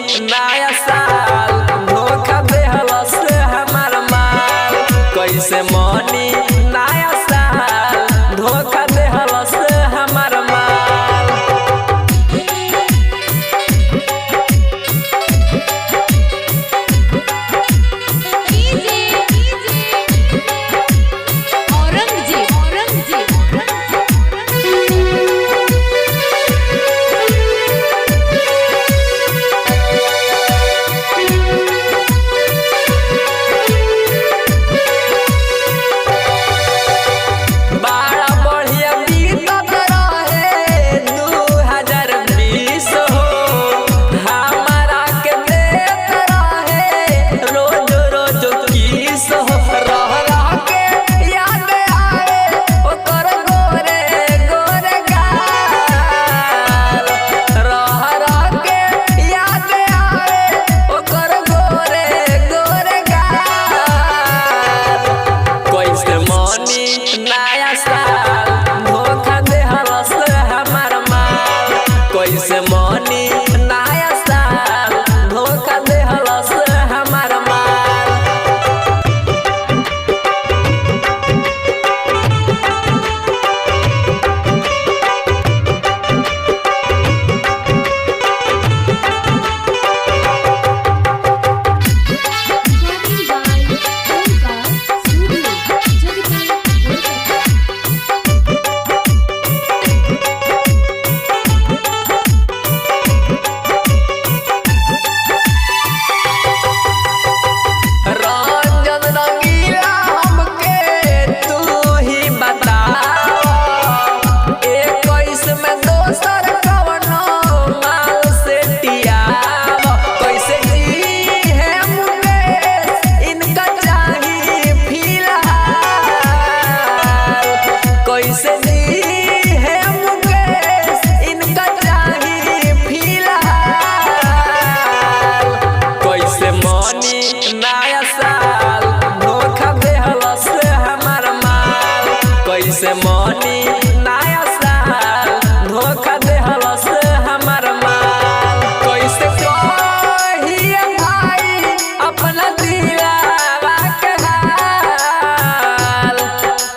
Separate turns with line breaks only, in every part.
नया साल धोखा देहलस हमार माल। कैसे मनी नया साल धोखा देहलस हमार माल। नया साल धोखा देहलस हमार माल। कैसे मनी नया साल धोखा देहलस हमार माल। कैसे जी है मुकेश इनका चाहिए फिलहाल। कैसे मनी नया साल धोखा देहलस हमार माल। कैसे मनी नया साल धोखा देहलस हमार माल। कैसे कहिए भाई अपना दिलवा के हाल।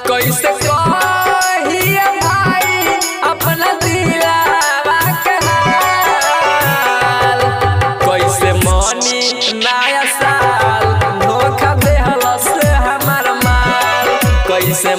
कैसे नया साल धोखा देहलस हमार माल। कैसे